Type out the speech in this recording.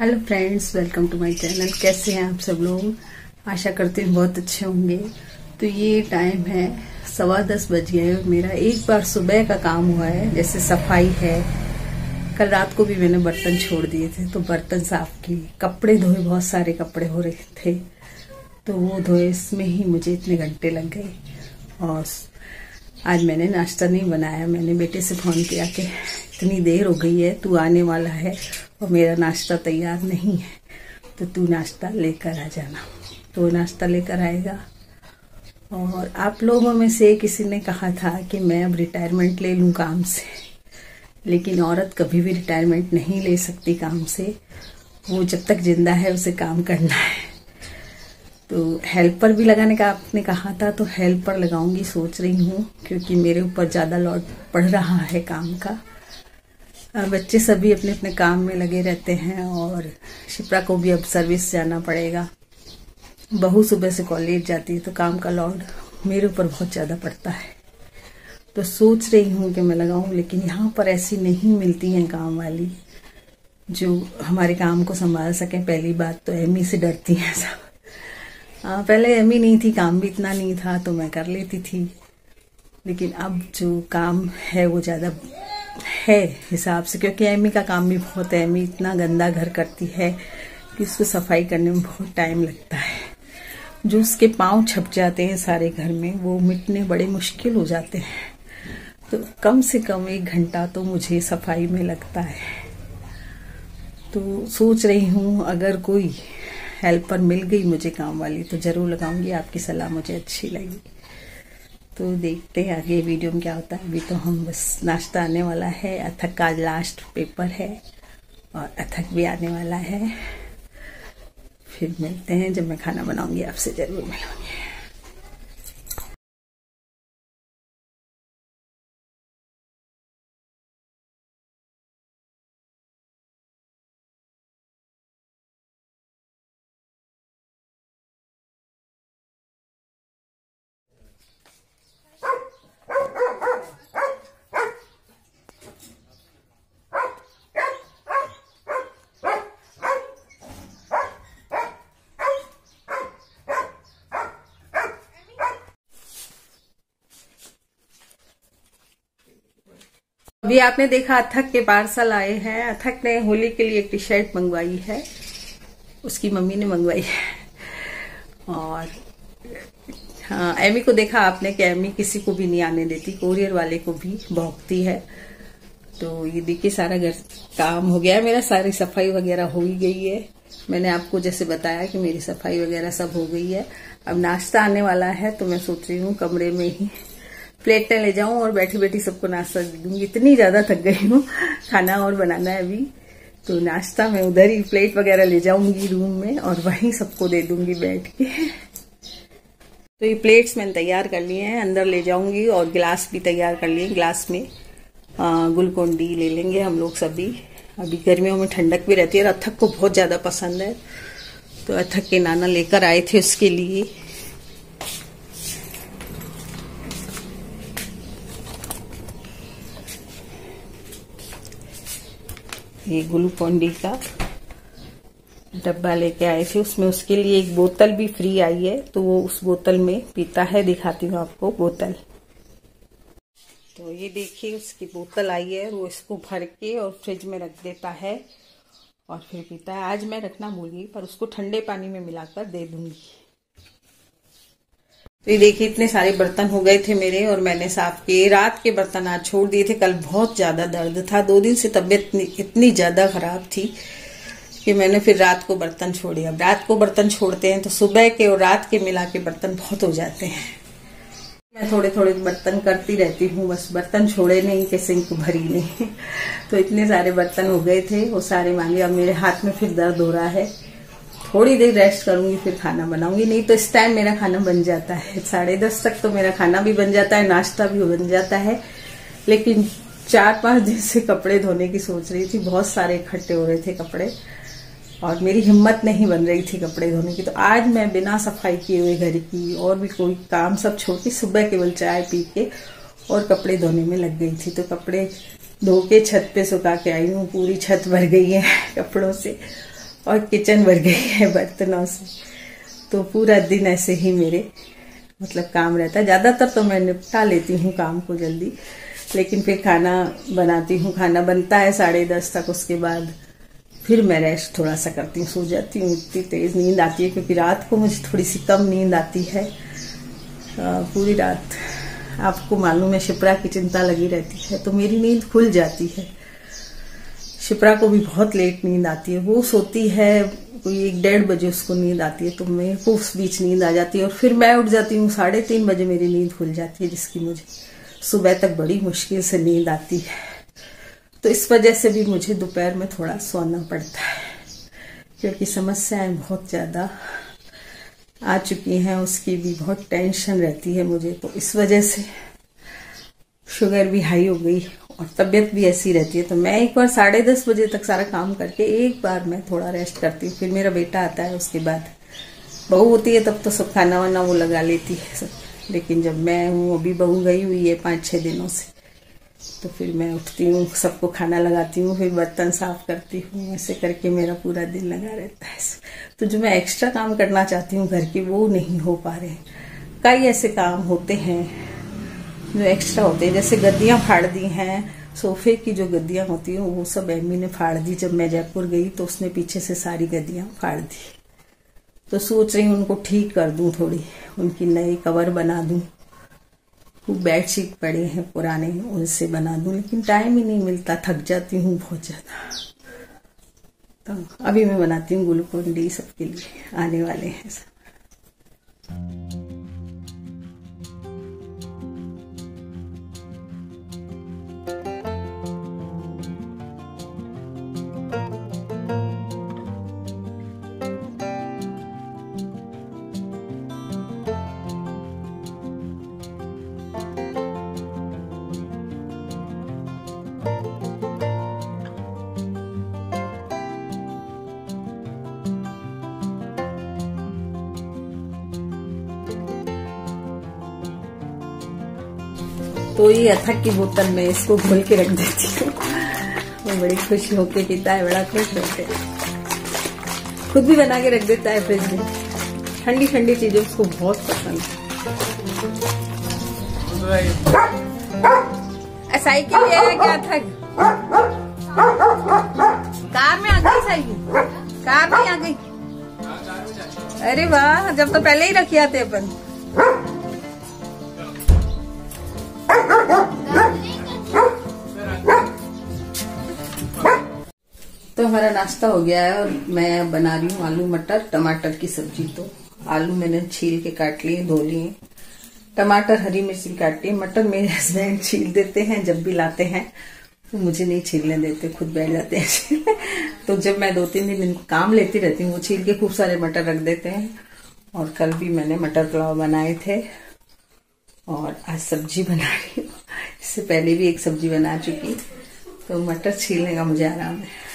Hello friends, welcome to my channel. कैसे हैं आप सब लोग? आशा करते हैं बहुत अच्छे होंगे। तो ये टाइम है 10:15 बज गए। मेरा एक बार सुबह का काम हुआ है, जैसे सफाई है। कल रात को भी मैंने बर्तन छोड़ दिए थे तो बर्तन साफ किए, कपड़े धोए, बहुत सारे कपड़े हो रहे थे तो वो धोए। इसमें ही मुझे इतने घंटे लग गए। और आज मैंने नाश्ता नहीं बनाया। मैंने बेटे से फोन किया कि इतनी देर हो गई है, तू आने वाला है और मेरा नाश्ता तैयार नहीं है, तो तू नाश्ता लेकर आ जाना। तो नाश्ता लेकर आएगा। और आप लोगों में से किसी ने कहा था कि मैं अब रिटायरमेंट ले लूं काम से, लेकिन औरत कभी भी रिटायरमेंट नहीं ले सकती काम से। वो जब तक जिंदा है उसे काम करना है। तो हेल्पर भी लगाने का आपने कहा था, तो हेल्पर लगाऊंगी सोच रही हूँ, क्योंकि मेरे ऊपर ज्यादा लोड पड़ रहा है काम का। बच्चे सभी अपने अपने काम में लगे रहते हैं और शिप्रा को भी अब सर्विस जाना पड़ेगा। बहू सुबह से कॉलेज जाती है तो काम का लोड मेरे ऊपर बहुत ज्यादा पड़ता है। तो सोच रही हूँ कि मैं लगाऊं, लेकिन यहाँ पर ऐसी नहीं मिलती हैं काम वाली जो हमारे काम को संभाल सके। पहली बात तो एमी से डरती हैं सब। पहले एमी नहीं थी, काम भी इतना नहीं था तो मैं कर लेती थी, लेकिन अब जो काम है वो ज्यादा है हिसाब से, क्योंकि एमी का काम भी बहुत है। एमी इतना गंदा घर करती है कि उसको सफाई करने में बहुत टाइम लगता है। जो उसके पांव छप जाते हैं सारे घर में, वो मिटने बड़े मुश्किल हो जाते हैं। तो कम से कम 1 घंटा तो मुझे सफाई में लगता है। तो सोच रही हूँ अगर कोई हेल्पर मिल गई मुझे काम वाली तो जरूर लगाऊंगी। आपकी सलाह मुझे अच्छी लगी। तो देखते हैं आगे वीडियो में क्या होता है। अभी तो हम बस नाश्ता आने वाला है। अथक का लास्ट पेपर है और अथक भी आने वाला है। फिर मिलते हैं, जब मैं खाना बनाऊंगी आपसे जरूर मिलूंगी। अभी आपने देखा अथक के पार्सल आए हैं। अथक ने होली के लिए एक टी शर्ट मंगवाई है, उसकी मम्मी ने मंगवाई है। और हाँ, एमी को देखा आपने कि एमी किसी को भी नहीं आने देती, कोरियर वाले को भी भौंकती है। तो ये देखिए सारा घर काम हो गया है मेरा, सारी सफाई वगैरह हो ही गई है। मैंने आपको जैसे बताया कि मेरी सफाई वगैरह सब हो गई है। अब नाश्ता आने वाला है तो मैं सोच रही हूँ कमरे में ही प्लेटें ले जाऊं और बैठी बैठी सबको नाश्ता दे दूंगी। इतनी ज्यादा थक गई हूँ, खाना और बनाना है अभी। तो नाश्ता मैं उधर ही प्लेट वगैरह ले जाऊंगी रूम में और वहीं सबको दे दूंगी बैठ के। तो ये प्लेट्स मैंने तैयार कर लिए हैं, अंदर ले जाऊंगी। और गिलास भी तैयार कर लिए। गिलास में ग्लूकोन डी ले लेंगे हम लोग सभी। अभी गर्मियों में ठंडक भी रहती है और अथक को बहुत ज्यादा पसंद है, तो अथक के नाना लेकर आए थे उसके लिए। ये ग्लूकोन डी का डब्बा लेके आए थे, उसमें उसके लिए एक बोतल भी फ्री आई है, तो वो उस बोतल में पीता है। दिखाती हूँ आपको बोतल। तो ये देखिए उसकी बोतल आई है, वो इसको भर के और फ्रिज में रख देता है और फिर पीता है। आज मैं रखना भूल गई, पर उसको ठंडे पानी में मिलाकर दे दूंगी। तो ये देखिए इतने सारे बर्तन हो गए थे मेरे और मैंने साफ किए। रात के बर्तन आज छोड़ दिए थे। कल बहुत ज्यादा दर्द था, 2 दिन से तबीयत इतनी ज्यादा खराब थी कि मैंने फिर रात को बर्तन छोड़े। अब रात को बर्तन छोड़ते हैं तो सुबह के और रात के मिला के बर्तन बहुत हो जाते हैं। मैं थोड़े थोड़े बर्तन करती रहती हूँ, बस बर्तन छोड़े नहीं कि सिंक भरी नहीं। तो इतने सारे बर्तन हो गए थे, वो सारे मांगे। अब मेरे हाथ में फिर दर्द हो रहा है। थोड़ी देर रेस्ट करूंगी फिर खाना बनाऊंगी। नहीं तो इस टाइम मेरा खाना बन जाता है 10:30 तक। तो मेरा खाना भी बन जाता है, नाश्ता भी बन जाता है। लेकिन 4-5 दिन से कपड़े धोने की सोच रही थी, बहुत सारे इकट्ठे हो रहे थे कपड़े और मेरी हिम्मत नहीं बन रही थी कपड़े धोने की। तो आज मैं बिना सफाई किए हुए घर की और भी कोई काम सब छोड़ के सुबह केवल चाय पी के और कपड़े धोने में लग गई थी। तो कपड़े धो के छत पे सुखा के आई हूँ। पूरी छत भर गई है कपड़ों से। और किचन भर गई है बर्तनों से। तो पूरा दिन ऐसे ही मेरे मतलब काम रहता है। ज्यादातर तो मैं निपटा लेती हूँ काम को जल्दी, लेकिन फिर खाना बनाती हूँ, खाना बनता है 10:30 तक। उसके बाद फिर मैं रेस्ट थोड़ा सा करती हूँ, सो जाती हूँ। इतनी तेज नींद आती है क्योंकि रात को मुझे थोड़ी सी कम नींद आती है। पूरी रात आपको मालूम है शिप्रा की चिंता लगी रहती है, तो मेरी नींद खुल जाती है। शिप्रा को भी बहुत लेट नींद आती है, वो सोती है कोई 1-1:30 बजे उसको नींद आती है, तो मेरे को उस बीच नींद आ जाती है और फिर मैं उठ जाती हूँ 3:30 बजे मेरी नींद खुल जाती है, जिसकी मुझे सुबह तक बड़ी मुश्किल से नींद आती है। तो इस वजह से भी मुझे दोपहर में थोड़ा सोना पड़ता है, क्योंकि समस्याएं बहुत ज्यादा आ चुकी हैं, उसकी भी बहुत टेंशन रहती है मुझे। तो इस वजह से शुगर भी हाई हो गई और तबीयत भी ऐसी रहती है। तो मैं एक बार 10:30 बजे तक सारा काम करके एक बार मैं थोड़ा रेस्ट करती हूँ। फिर मेरा बेटा आता है, उसके बाद बहू होती है, तब तो सब खाना वाना वो लगा लेती है सब। लेकिन जब मैं हूँ, अभी बहू गई हुई है 5-6 दिनों से, तो फिर मैं उठती हूँ, सबको खाना लगाती हूँ, फिर बर्तन साफ करती हूँ। ऐसे करके मेरा पूरा दिन लगा रहता है। तो जो मैं एक्स्ट्रा काम करना चाहती हूँ घर के, वो नहीं हो पा रहे। कई ऐसे काम होते हैं जो एक्स्ट्रा होते हैं, जैसे गद्दियां फाड़ दी हैं, सोफे की जो गद्दियां होती हैं वो सब एमी ने फाड़ दी। जब मैं जयपुर गई तो उसने पीछे से सारी गद्दियां फाड़ दी। तो सोच रही हूँ उनको ठीक कर दूं, थोड़ी उनकी नई कवर बना दूं। खूब बेडशीट पड़े हैं पुराने, उनसे बना दूं, लेकिन टाइम ही नहीं मिलता, थक जाती हूँ बहुत ज्यादा। तो अभी मैं बनाती हूँ ग्लूकोन डी, सबके लिए आने वाले हैं सब। तो ये अथक की बोतल में इसको घोल के रख देती हूँ। वो बड़ी खुश होके पीता है, बड़ा खुश होके, खुद भी बना के रख देता है फ्रिज में। ठंडी ठंडी चीजें उसको बहुत पसंद है। साइकिल ले आया क्या अथक? कार में आ गई साइकिल, कार में आ गई। अरे वाह, जब तो पहले ही रखी आते अपन। तो हमारा नाश्ता हो गया है और मैं बना रही हूँ आलू मटर टमाटर की सब्जी। तो आलू मैंने छील के काट लिए, धो लिए, टमाटर हरी मिर्ची काट ली। मटर मेरे हस्बैंड छील देते हैं जब भी लाते हैं, तो मुझे नहीं छीलने देते, खुद बैठ जाते हैं। तो जब मैं 2-3 दिन इनको काम लेती रहती हूँ, वो छील के खूब सारे मटर रख देते हैं। और कल भी मैंने मटर पुलाव बनाए थे और आज सब्जी बना रही हूँ। इससे पहले भी एक सब्जी बना चुकी, तो मटर छीलने का मुझे आराम है।